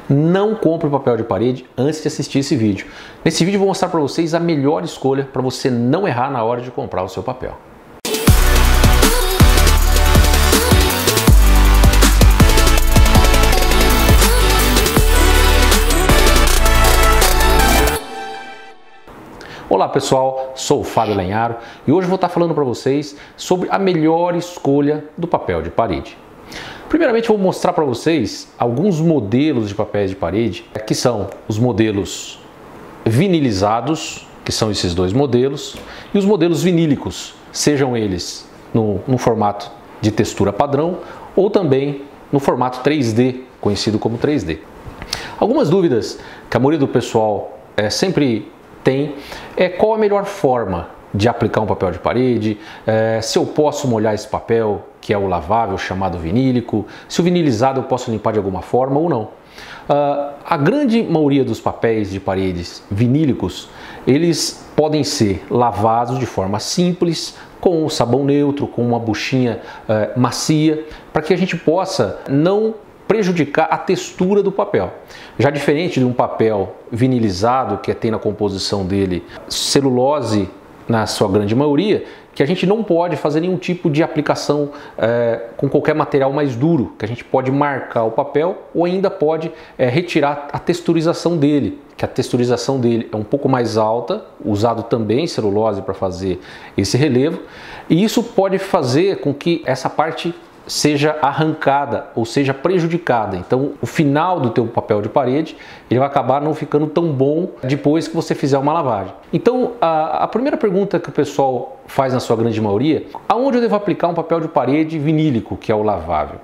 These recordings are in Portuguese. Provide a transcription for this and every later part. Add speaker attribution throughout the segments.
Speaker 1: Não compre papel de parede antes de assistir esse vídeo. Nesse vídeo eu vou mostrar para vocês a melhor escolha para você não errar na hora de comprar o seu papel. Olá pessoal, sou o Fábio Lenharo e hoje vou estar falando para vocês sobre a melhor escolha do papel de parede. Primeiramente eu vou mostrar para vocês alguns modelos de papéis de parede, que são os modelos vinilizados, que são esses dois modelos, e os modelos vinílicos, sejam eles no formato de textura padrão ou também no formato 3D, conhecido como 3D. Algumas dúvidas que a maioria do pessoal sempre tem qual a melhor forma de aplicar um papel de parede, se eu posso molhar esse papel, que é o lavável, chamado vinílico, se o vinilizado eu posso limpar de alguma forma ou não. A grande maioria dos papéis de paredes vinílicos, eles podem ser lavados de forma simples, com sabão neutro, com uma buchinha macia, para que a gente possa não prejudicar a textura do papel. Já diferente de um papel vinilizado, que tem na composição dele celulose na sua grande maioria, que a gente não pode fazer nenhum tipo de aplicação com qualquer material mais duro, que a gente pode marcar o papel ou ainda pode retirar a texturização dele, que a texturização dele é um pouco mais alta, usado também celulose para fazer esse relevo, e isso pode fazer com que essa parte seja arrancada ou seja prejudicada. Então o final do teu papel de parede ele vai acabar não ficando tão bom depois que você fizer uma lavagem. Então a primeira pergunta que o pessoal faz na sua grande maioria: aonde eu devo aplicar um papel de parede vinílico, que é o lavável?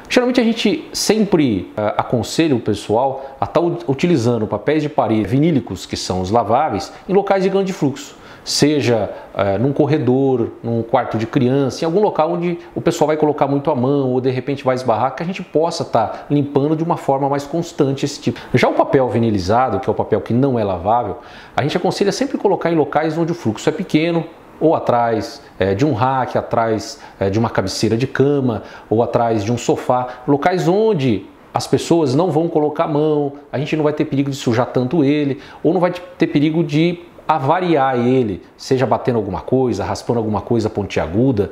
Speaker 1: Geralmente a gente sempre aconselha o pessoal a estar utilizando papéis de parede vinílicos, que são os laváveis, em locais de grande fluxo. Seja num corredor, num quarto de criança, em algum local onde o pessoal vai colocar muito a mão ou de repente vai esbarrar, que a gente possa estar limpando de uma forma mais constante esse tipo. Já o papel vinilizado, que é o papel que não é lavável, a gente aconselha sempre colocar em locais onde o fluxo é pequeno, ou atrás de um rack, atrás de uma cabeceira de cama, ou atrás de um sofá, locais onde as pessoas não vão colocar a mão, a gente não vai ter perigo de sujar tanto ele, ou não vai ter perigo de avariar ele, seja batendo alguma coisa, raspando alguma coisa pontiaguda,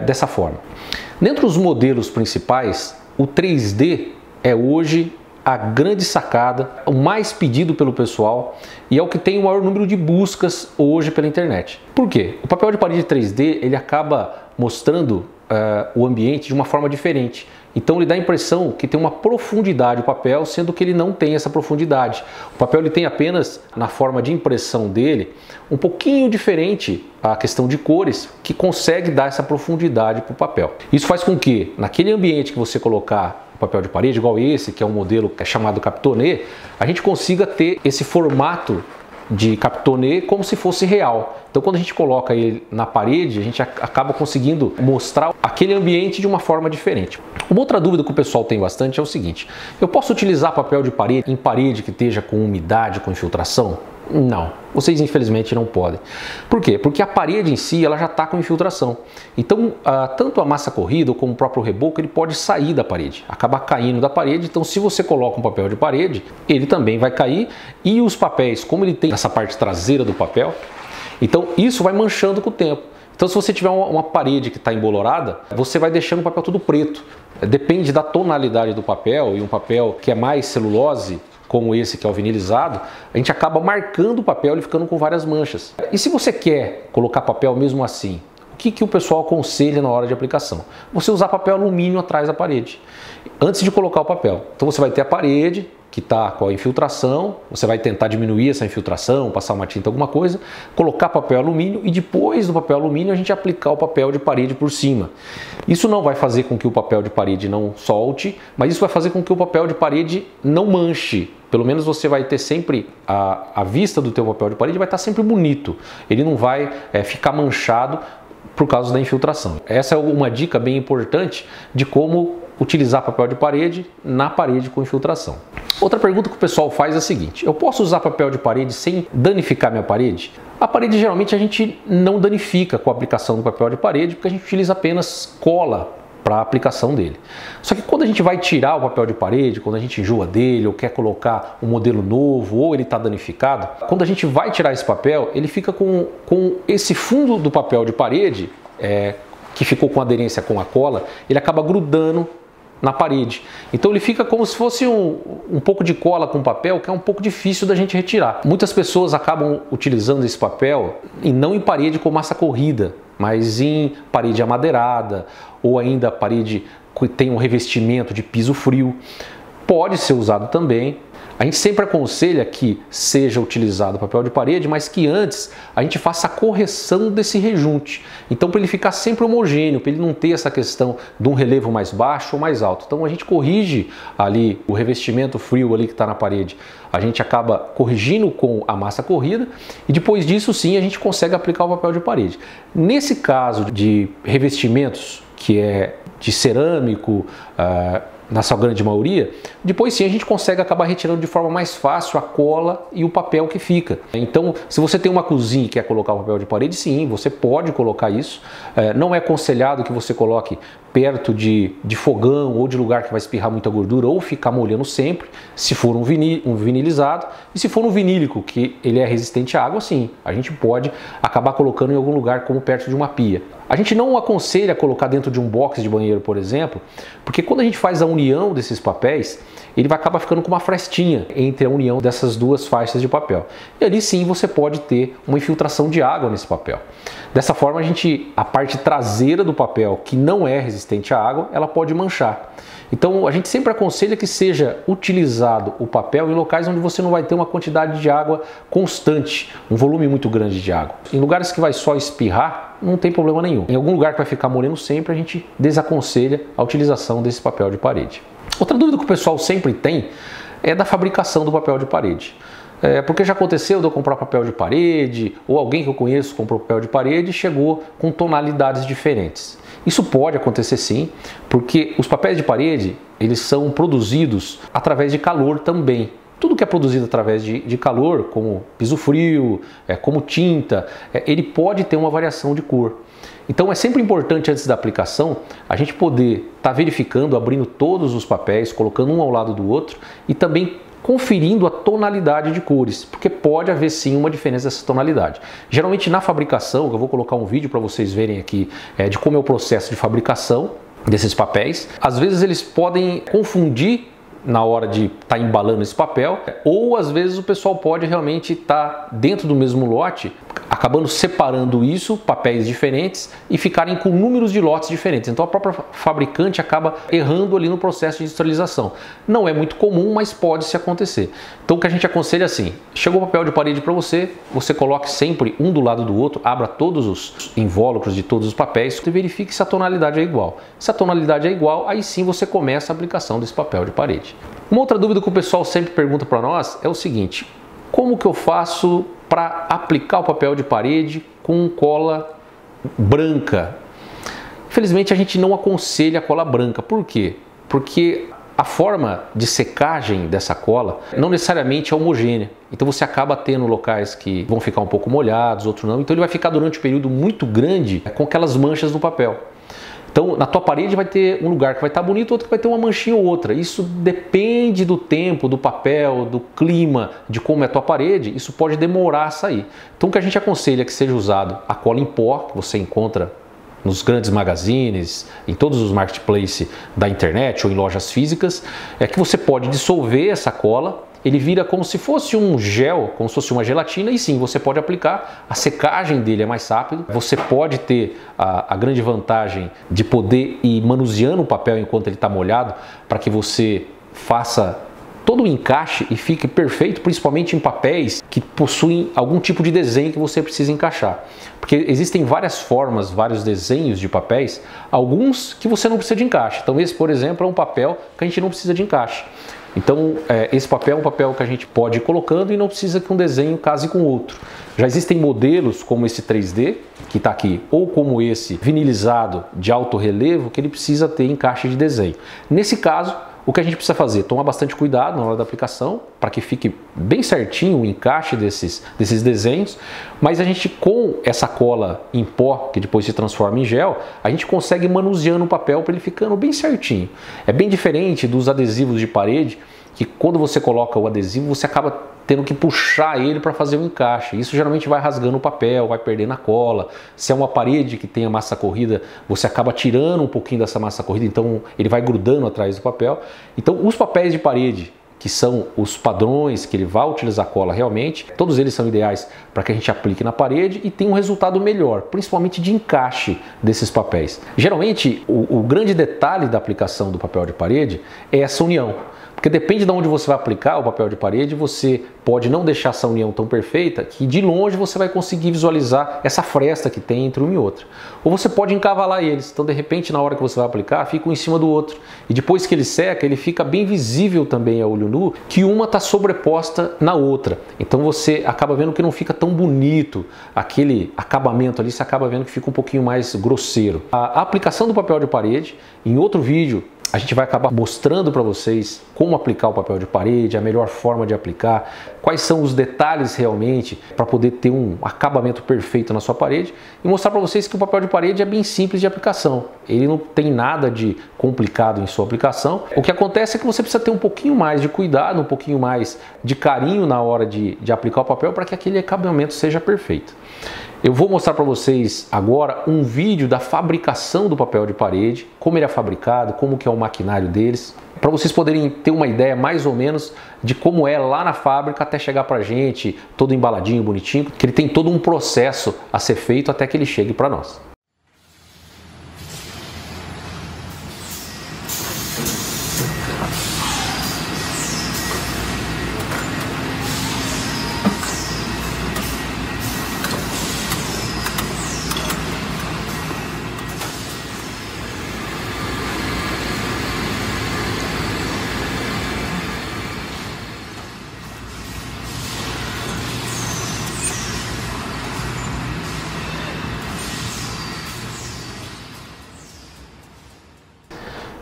Speaker 1: dessa forma. Dentre os modelos principais, o 3D é hoje a grande sacada, o mais pedido pelo pessoal e é o que tem o maior número de buscas hoje pela internet. Por quê? O papel de parede 3D ele acaba mostrando o ambiente de uma forma diferente. Então ele dá a impressão que tem uma profundidade o papel, sendo que ele não tem essa profundidade. O papel ele tem apenas, na forma de impressão dele, um pouquinho diferente a questão de cores, que consegue dar essa profundidade para o papel. Isso faz com que, naquele ambiente que você colocar o papel de parede, igual esse, que é um modelo que é chamado Capitoné, a gente consiga ter esse formato de Capitoné como se fosse real. Então quando a gente coloca ele na parede, a gente acaba conseguindo mostrar aquele ambiente de uma forma diferente. Uma outra dúvida que o pessoal tem bastante é o seguinte: eu posso utilizar papel de parede em parede que esteja com umidade, com infiltração? Não, vocês infelizmente não podem. Por quê? Porque a parede em si ela já está com infiltração. Então tanto a massa corrida como o próprio reboco ele pode sair da parede, acabar caindo da parede. Então se você coloca um papel de parede, ele também vai cair, e os papéis, como ele tem essa parte traseira do papel, então isso vai manchando com o tempo. Então se você tiver uma parede que está embolorada, você vai deixando o papel tudo preto. Depende da tonalidade do papel, e um papel que é mais celulose, como esse que é o vinilizado, a gente acaba marcando o papel e ficando com várias manchas. E se você quer colocar papel mesmo assim, o que o pessoal aconselha na hora de aplicação? Você usar papel alumínio atrás da parede, antes de colocar o papel. Então você vai ter a parede que está com a infiltração, você vai tentar diminuir essa infiltração, passar uma tinta, alguma coisa, colocar papel alumínio e depois do papel alumínio a gente aplicar o papel de parede por cima. Isso não vai fazer com que o papel de parede não solte, mas isso vai fazer com que o papel de parede não manche. Pelo menos você vai ter sempre a vista do teu papel de parede vai estar sempre bonito. Ele não vai ficar manchado por causa da infiltração. Essa é uma dica bem importante de como utilizar papel de parede na parede com infiltração. Outra pergunta que o pessoal faz é a seguinte: eu posso usar papel de parede sem danificar minha parede? A parede geralmente a gente não danifica com a aplicação do papel de parede, porque a gente utiliza apenas cola para a aplicação dele. Só que quando a gente vai tirar o papel de parede, quando a gente enjoa dele ou quer colocar um modelo novo ou ele está danificado, quando a gente vai tirar esse papel, ele fica com esse fundo do papel de parede, que ficou com aderência com a cola, ele acaba grudando na parede. Então ele fica como se fosse um pouco de cola com papel, que é um pouco difícil da gente retirar. Muitas pessoas acabam utilizando esse papel e não em parede com massa corrida, mas em parede amadeirada ou ainda parede que tem um revestimento de piso frio. Pode ser usado também. A gente sempre aconselha que seja utilizado papel de parede, mas que antes a gente faça a correção desse rejunte. Então, para ele ficar sempre homogêneo, para ele não ter essa questão de um relevo mais baixo ou mais alto. Então, a gente corrige ali o revestimento frio ali que está na parede. A gente acaba corrigindo com a massa corrida e depois disso sim a gente consegue aplicar o papel de parede. Nesse caso de revestimentos que é de cerâmico, na sua grande maioria, depois sim a gente consegue acabar retirando de forma mais fácil a cola e o papel que fica. Então, se você tem uma cozinha e quer colocar o papel de parede, sim, você pode colocar isso. Não é aconselhado que você coloque perto de fogão ou de lugar que vai espirrar muita gordura ou ficar molhando sempre, se for um vinilizado. E se for um vinílico, que ele é resistente à água, sim, a gente pode acabar colocando em algum lugar como perto de uma pia. A gente não aconselha colocar dentro de um box de banheiro, por exemplo, porque quando a gente faz a união desses papéis, ele vai acabar ficando com uma frestinha entre a união dessas duas faixas de papel. E ali sim você pode ter uma infiltração de água nesse papel. Dessa forma a parte traseira do papel, que não é resistente à água, ela pode manchar. Então a gente sempre aconselha que seja utilizado o papel em locais onde você não vai ter uma quantidade de água constante, um volume muito grande de água. Em lugares que vai só espirrar, não tem problema nenhum. Em algum lugar que vai ficar molhando sempre, a gente desaconselha a utilização desse papel de parede. Outra dúvida que o pessoal sempre tem é da fabricação do papel de parede. Porque já aconteceu de eu comprar papel de parede, ou alguém que eu conheço comprou papel de parede e chegou com tonalidades diferentes. Isso pode acontecer sim, porque os papéis de parede, eles são produzidos através de calor também. Tudo que é produzido através de calor, como piso frio, como tinta, ele pode ter uma variação de cor. Então é sempre importante antes da aplicação a gente poder estar verificando, abrindo todos os papéis, colocando um ao lado do outro e também conferindo a tonalidade de cores, porque pode haver sim uma diferença dessa tonalidade. Geralmente na fabricação, eu vou colocar um vídeo para vocês verem aqui de como é o processo de fabricação desses papéis. Às vezes eles podem confundir na hora de estar embalando esse papel, ou às vezes o pessoal pode realmente estar dentro do mesmo lote, acabando separando isso, papéis diferentes, e ficarem com números de lotes diferentes. Então a própria fabricante acaba errando ali no processo de industrialização. Não é muito comum, mas pode se acontecer. Então o que a gente aconselha assim, chegou o papel de parede para você, você coloque sempre um do lado do outro, abra todos os invólucros de todos os papéis e verifique se a tonalidade é igual. Se a tonalidade é igual, aí sim você começa a aplicação desse papel de parede. Uma outra dúvida que o pessoal sempre pergunta para nós é o seguinte: como que eu faço para aplicar o papel de parede com cola branca? Infelizmente a gente não aconselha a cola branca. Por quê? Porque a forma de secagem dessa cola não necessariamente é homogênea. Então você acaba tendo locais que vão ficar um pouco molhados, outros não. Então ele vai ficar durante um período muito grande com aquelas manchas no papel. Então, na tua parede vai ter um lugar que vai estar bonito, outro que vai ter uma manchinha ou outra. Isso depende do tempo, do papel, do clima, de como é a tua parede. Isso pode demorar a sair. Então, o que a gente aconselha é que seja usado a cola em pó, que você encontra nos grandes magazines, em todos os marketplaces da internet ou em lojas físicas, é que você pode dissolver essa cola. Ele vira como se fosse um gel, como se fosse uma gelatina, e sim, você pode aplicar, a secagem dele é mais rápido, você pode ter a grande vantagem de poder ir manuseando o papel enquanto ele está molhado, para que você faça todo o encaixe e fique perfeito, principalmente em papéis que possuem algum tipo de desenho que você precisa encaixar. Porque existem várias formas, vários desenhos de papéis, alguns que você não precisa de encaixe. Então esse, por exemplo, é um papel que a gente não precisa de encaixe. Então, esse papel é um papel que a gente pode ir colocando e não precisa que um desenho case com outro. Já existem modelos como esse 3D, que está aqui, ou como esse vinilizado de alto relevo, que ele precisa ter encaixe de desenho. Nesse caso, o que a gente precisa fazer? Tomar bastante cuidado na hora da aplicação, para que fique bem certinho o encaixe desses desenhos, mas a gente, com essa cola em pó, que depois se transforma em gel, a gente consegue manuseando o papel para ele ficando bem certinho. É bem diferente dos adesivos de parede, que quando você coloca o adesivo, você acaba tendo que puxar ele para fazer o encaixe. Isso geralmente vai rasgando o papel, vai perdendo a cola. Se é uma parede que tem a massa corrida, você acaba tirando um pouquinho dessa massa corrida, então ele vai grudando atrás do papel. Então os papéis de parede, que são os padrões que ele vai utilizar cola realmente, todos eles são ideais para que a gente aplique na parede e tenha um resultado melhor, principalmente de encaixe desses papéis. Geralmente o grande detalhe da aplicação do papel de parede é essa união. Porque depende de onde você vai aplicar o papel de parede, você pode não deixar essa união tão perfeita que de longe você vai conseguir visualizar essa fresta que tem entre um e outro. Ou você pode encavalar eles, então de repente na hora que você vai aplicar, fica um em cima do outro. E depois que ele seca, ele fica bem visível também a olho nu, que uma está sobreposta na outra. Então você acaba vendo que não fica tão bonito, aquele acabamento ali, você acaba vendo que fica um pouquinho mais grosseiro. A aplicação do papel de parede, em outro vídeo, a gente vai acabar mostrando para vocês como aplicar o papel de parede, a melhor forma de aplicar, quais são os detalhes realmente para poder ter um acabamento perfeito na sua parede e mostrar para vocês que o papel de parede é bem simples de aplicação. Ele não tem nada de complicado em sua aplicação. O que acontece é que você precisa ter um pouquinho mais de cuidado, um pouquinho mais de carinho na hora de aplicar o papel para que aquele acabamento seja perfeito. Eu vou mostrar para vocês agora um vídeo da fabricação do papel de parede, como ele é fabricado, como que é o maquinário deles, para vocês poderem ter uma ideia mais ou menos de como é lá na fábrica até chegar para a gente, todo embaladinho, bonitinho, que ele tem todo um processo a ser feito até que ele chegue para nós.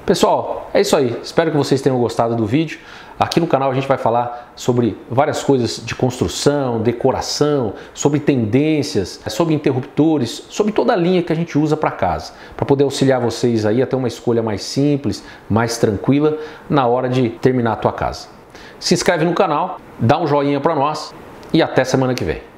Speaker 1: Pessoal, é isso aí. Espero que vocês tenham gostado do vídeo. Aqui no canal a gente vai falar sobre várias coisas de construção, decoração, sobre tendências, sobre interruptores, sobre toda a linha que a gente usa para casa, para poder auxiliar vocês aí a ter uma escolha mais simples, mais tranquila na hora de terminar a tua casa. Se inscreve no canal, dá um joinha para nós e até semana que vem.